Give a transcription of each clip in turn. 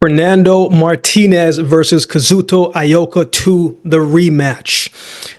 Fernando Martinez versus Kazuto Ioka 2, the rematch.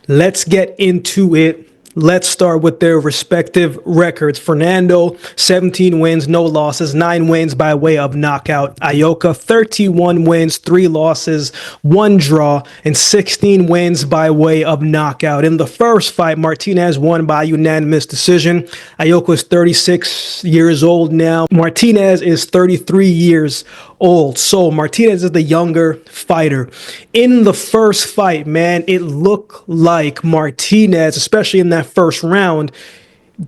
Let's get into it. Let's start with their respective records. Fernando, 17 wins, no losses, 9 wins by way of knockout. Ioka, 31 wins, 3 losses, 1 draw, and 16 wins by way of knockout. In the first fight, Martinez won by unanimous decision. Ioka is 36 years old now. Martinez is 33 years old. So Martinez is the younger fighter. In the first fight, man, it looked like Martinez, especially in that first round,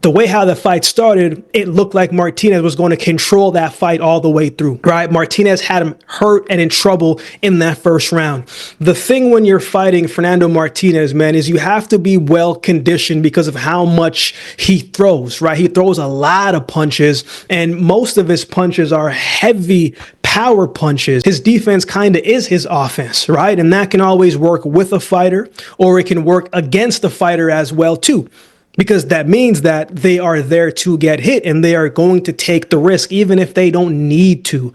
the way how the fight started, it looked like Martinez was going to control that fight all the way through, right? Martinez had him hurt and in trouble in that first round. The thing when you're fighting Fernando Martinez, man, is you have to be well conditioned because of how much he throws, right? He throws a lot of punches, and most of his punches are heavy power punches. His defense kind of is his offense, right? And that can always work with a fighter, or it can work against the fighter as well, too. Because that means that they are there to get hit and they are going to take the risk even if they don't need to,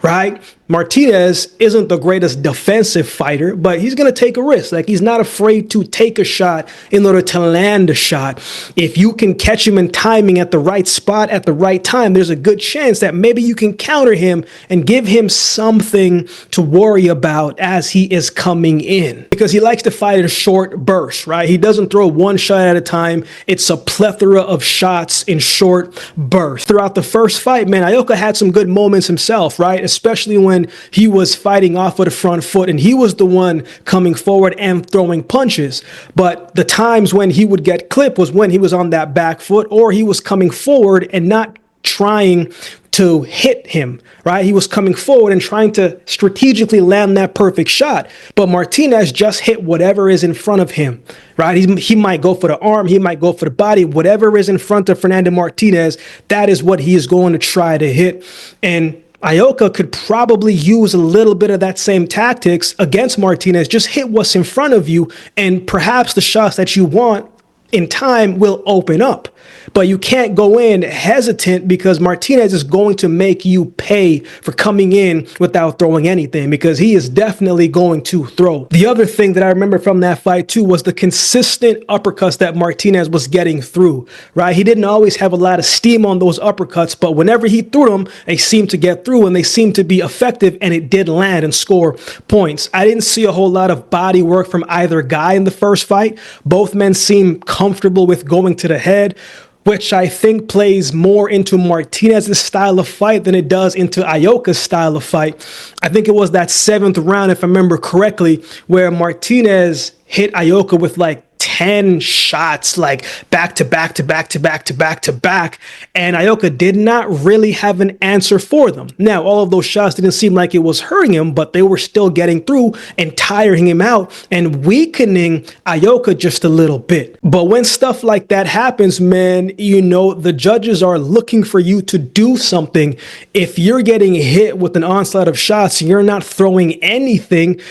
right? Martinez isn't the greatest defensive fighter, but he's going to take a risk. Like, he's not afraid to take a shot in order to land a shot. If you can catch him in timing at the right spot at the right time, there's a good chance that maybe you can counter him and give him something to worry about as he is coming in. Because he likes to fight in short bursts, right? He doesn't throw one shot at a time. It's a plethora of shots in short bursts. Throughout the first fight, man, Ioka had some good moments himself, right? Especially when he was fighting off with the front foot and he was the one coming forward and throwing punches. But the times when he would get clipped was when he was on that back foot or he was coming forward and not trying to hit him, right? He was coming forward and trying to strategically land that perfect shot. But Martinez just hit whatever is in front of him, right? He might go for the arm, he might go for the body, whatever is in front of Fernando Martinez, that is what he is going to try to hit. And Ioka could probably use a little bit of that same tactics against Martinez. Just hit what's in front of you, and perhaps the shots that you want in time will open up. But you can't go in hesitant because Martinez is going to make you pay for coming in without throwing anything, because he is definitely going to throw. The other thing that I remember from that fight too was the consistent uppercuts that Martinez was getting through, right? He didn't always have a lot of steam on those uppercuts, but whenever he threw them, they seemed to get through and they seemed to be effective, and it did land and score points. I didn't see a whole lot of body work from either guy in the first fight. Both men seemed comfortable with going to the head, which I think plays more into Martinez's style of fight than it does into Ioka's style of fight. I think it was that 7th round, if I remember correctly, where Martinez hit Ioka with like 10 shots, like back to back to back to back to back to back, and Ioka did not really have an answer for them. Now, all of those shots didn't seem like it was hurting him, but they were still getting through and tiring him out and weakening Ioka just a little bit. But when stuff like that happens, man, you know, the judges are looking for you to do something. If you're getting hit with an onslaught of shots, you're not throwing anything,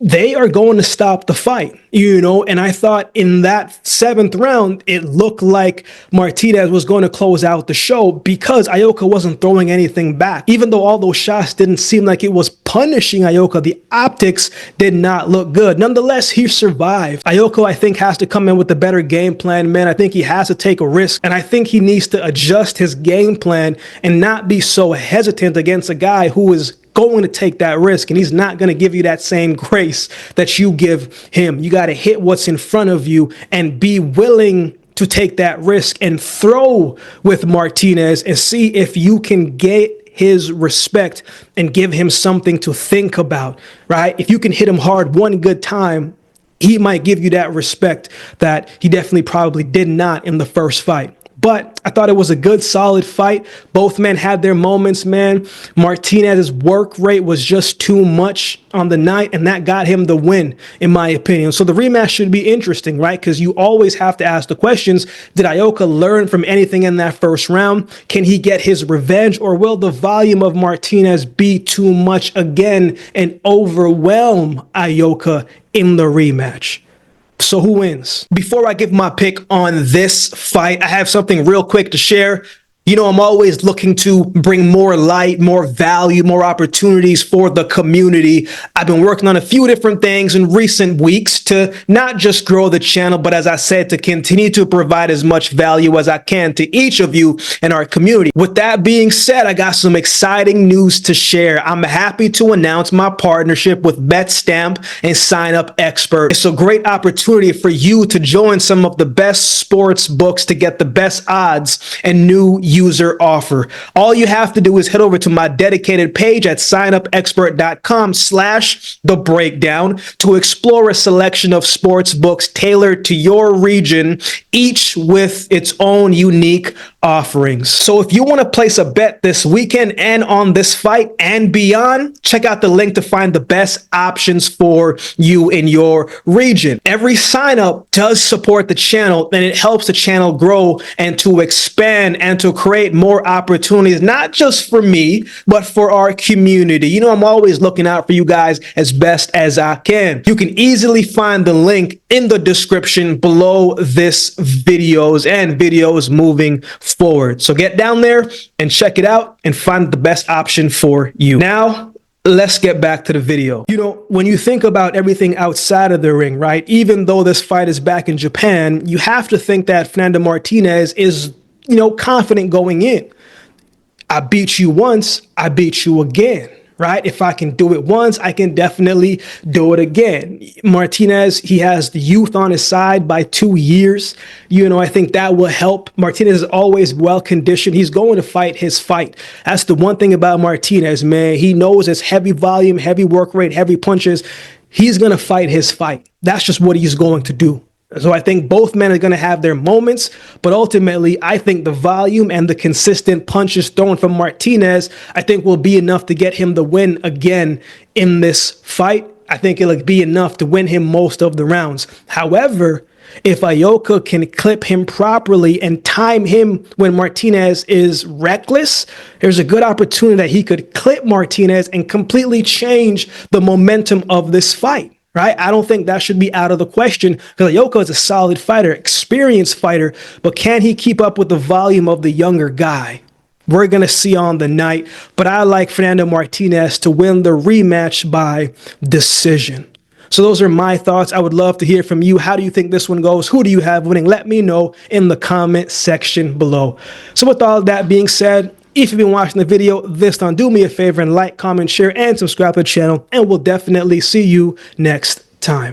they are going to stop the fight, you know. And I thought in that 7th round, it looked like Martinez was going to close out the show because Ioka wasn't throwing anything back. Even though all those shots didn't seem like it was punishing Ioka, the optics did not look good. Nonetheless, he survived. Ioka, I think, has to come in with a better game plan, man. I think he has to take a risk, and I think he needs to adjust his game plan and not be so hesitant against a guy who is going to take that risk, and he's not going to give you that same grace that you give him. You got to hit what's in front of you and be willing to take that risk and throw with Martinez and see if you can get his respect and give him something to think about, right? If you can hit him hard one good time, he might give you that respect that he definitely probably did not in the first fight. But I thought it was a good, solid fight. Both men had their moments, man. Martinez's work rate was just too much on the night, and that got him the win, in my opinion. So the rematch should be interesting, right? Because you always have to ask the questions, did Ioka learn from anything in that first round? Can he get his revenge, or will the volume of Martinez be too much again and overwhelm Ioka in the rematch? So who wins? Before I give my pick on this fight, I have something real quick to share. You know, I'm always looking to bring more light, more value, more opportunities for the community. I've been working on a few different things in recent weeks to not just grow the channel, but as I said, to continue to provide as much value as I can to each of you in our community. With that being said, I got some exciting news to share. I'm happy to announce my partnership with BetStamp and Sign Up Expert. It's a great opportunity for you to join some of the best sports books to get the best odds and new user offer. All you have to do is head over to my dedicated page at signupexpert.com/the breakdown to explore a selection of sports books tailored to your region, each with its own unique offerings. So if you want to place a bet this weekend and on this fight and beyond, check out the link to find the best options for you in your region. Every sign up does support the channel, and it helps the channel grow and to expand and to create more opportunities, not just for me, but for our community. You know, I'm always looking out for you guys as best as I can. You can easily find the link in the description below this videos and videos moving forward. So get down there and check it out and find the best option for you. Now, let's get back to the video. You know, when you think about everything outside of the ring, right? Even though this fight is back in Japan, you have to think that Fernando Martinez is, you know, confident going in. I beat you once, I beat you again, right? If I can do it once, I can definitely do it again. Martinez, he has the youth on his side by 2 years. You know, I think that will help. Martinez is always well conditioned. He's going to fight his fight. That's the one thing about Martinez, man. He knows it's heavy volume, heavy work rate, heavy punches. He's going to fight his fight. That's just what he's going to do. So I think both men are going to have their moments, but ultimately, I think the volume and the consistent punches thrown from Martinez, I think will be enough to get him the win again in this fight. I think it'll be enough to win him most of the rounds. However, if Ioka can clip him properly and time him when Martinez is reckless, there's a good opportunity that he could clip Martinez and completely change the momentum of this fight. Right? I don't think that should be out of the question because Ioka is a solid fighter, experienced fighter, but can he keep up with the volume of the younger guy? We're going to see on the night, but I like Fernando Martinez to win the rematch by decision. So those are my thoughts. I would love to hear from you. How do you think this one goes? Who do you have winning? Let me know in the comment section below. So with all that being said, if you've been watching the video this time, do me a favor and like, comment, share, and subscribe to the channel, and we'll definitely see you next time.